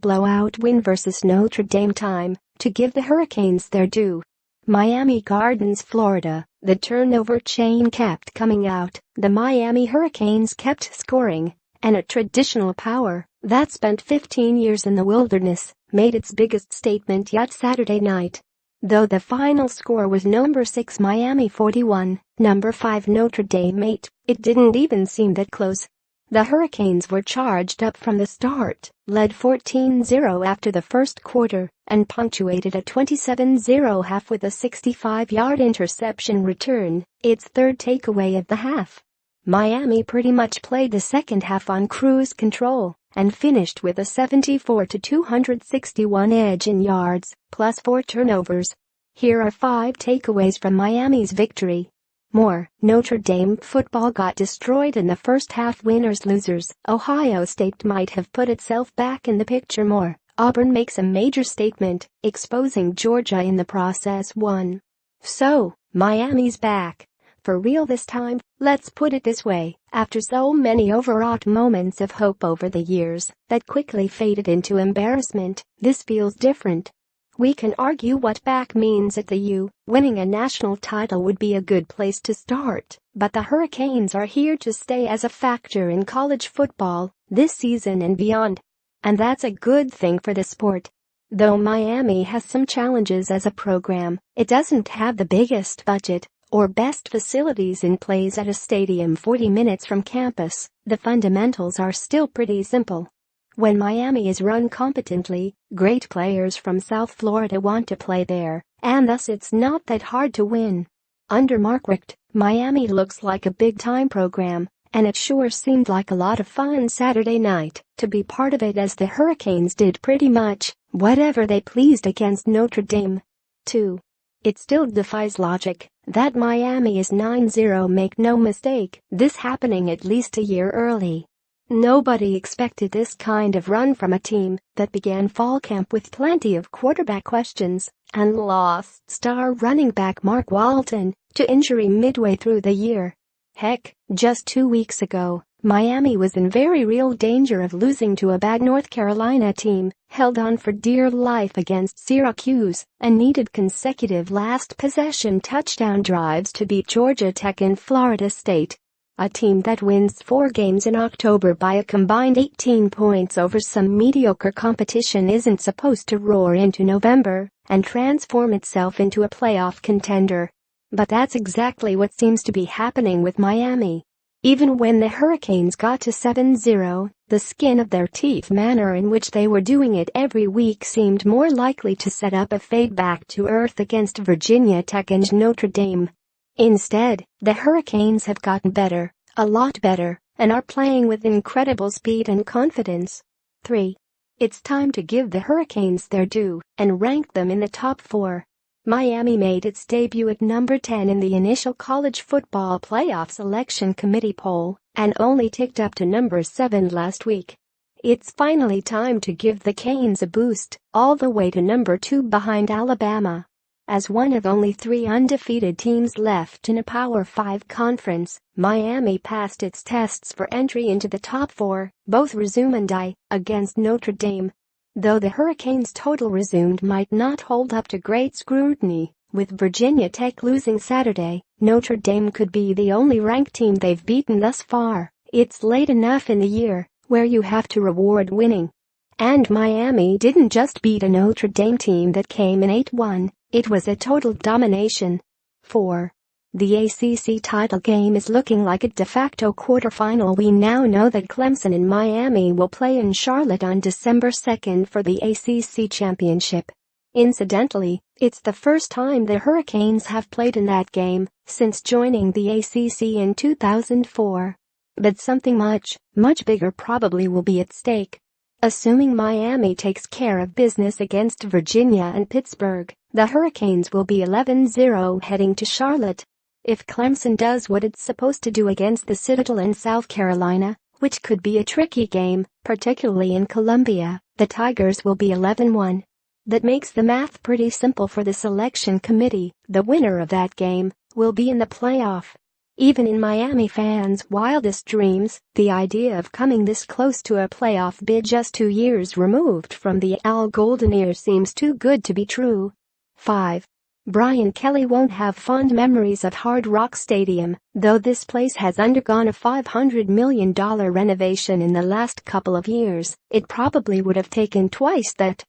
blowout win versus Notre Dame Time to give the Hurricanes their due. Miami Gardens, Florida, the turnover chain kept coming out, the Miami Hurricanes kept scoring, and a traditional power that spent 15 years in the wilderness made its biggest statement yet Saturday night. Though the final score was number 6 Miami 41, number 5 Notre Dame 8, it didn't even seem that close. The Hurricanes were charged up from the start, led 14-0 after the first quarter, and punctuated a 27-0 half with a 65-yard interception return, its third takeaway of the half. Miami pretty much played the second half on cruise control and finished with a 74-261 edge in yards, plus 4 turnovers. Here are 5 takeaways from Miami's victory. More, Notre Dame football got destroyed in the first half. Winners-losers. Ohio State might have put itself back in the picture more. Auburn makes a major statement, exposing Georgia in the process. 1. So, Miami's back. For real this time, let's put it this way, after so many overwrought moments of hope over the years that quickly faded into embarrassment, this feels different. We can argue what back means at the U. Winning a national title would be a good place to start, but the Hurricanes are here to stay as a factor in college football this season and beyond. And that's a good thing for the sport. Though Miami has some challenges as a program, it doesn't have the biggest budget or best facilities in place at a stadium 40 minutes from campus. The fundamentals are still pretty simple. When Miami is run competently, great players from South Florida want to play there, and thus it's not that hard to win. Under Mark Richt, Miami looks like a big-time program, and it sure seemed like a lot of fun Saturday night to be part of it as the Hurricanes did pretty much whatever they pleased against Notre Dame. 2. It still defies logic that Miami is 9-0. Make no mistake, this happening at least a year early. Nobody expected this kind of run from a team that began fall camp with plenty of quarterback questions and lost star running back Mark Walton to injury midway through the year. Heck, just 2 weeks ago, Miami was in very real danger of losing to a bad North Carolina team, held on for dear life against Syracuse, and needed consecutive last possession touchdown drives to beat Georgia Tech and Florida State. A team that wins 4 games in October by a combined 18 points over some mediocre competition isn't supposed to roar into November and transform itself into a playoff contender. But that's exactly what seems to be happening with Miami. Even when the Hurricanes got to 7-0, the skin of their teeth manner in which they were doing it every week seemed more likely to set up a fade back to earth against Virginia Tech and Notre Dame. Instead, the Hurricanes have gotten better, a lot better, and are playing with incredible speed and confidence. 3. It's time to give the Hurricanes their due and rank them in the top 4. Miami made its debut at number 10 in the initial college football playoff selection committee poll and only ticked up to number 7 last week. It's finally time to give the Canes a boost, all the way to number 2 behind Alabama. As one of only 3 undefeated teams left in a Power 5 conference, Miami passed its tests for entry into the top 4, both resume and die, against Notre Dame. Though the Hurricanes' total resumed might not hold up to great scrutiny, with Virginia Tech losing Saturday, Notre Dame could be the only ranked team they've beaten thus far. It's late enough in the year where you have to reward winning. And Miami didn't just beat a Notre Dame team that came in 8-1. It was a total domination. 4. The ACC title game is looking like a de facto quarterfinal. We now know that Clemson and Miami will play in Charlotte on December 2 for the ACC championship. Incidentally, it's the first time the Hurricanes have played in that game since joining the ACC in 2004. But something much bigger probably will be at stake. Assuming Miami takes care of business against Virginia and Pittsburgh, the Hurricanes will be 11-0 heading to Charlotte. If Clemson does what it's supposed to do against the Citadel in South Carolina, which could be a tricky game, particularly in Columbia, the Tigers will be 11-1. That makes the math pretty simple for the selection committee. The winner of that game will be in the playoff. Even in Miami fans' wildest dreams, the idea of coming this close to a playoff bid just 2 years removed from the Al Golden seems too good to be true. 5. Brian Kelly won't have fond memories of Hard Rock Stadium, though this place has undergone a $500 million renovation in the last couple of years. It probably would have taken twice that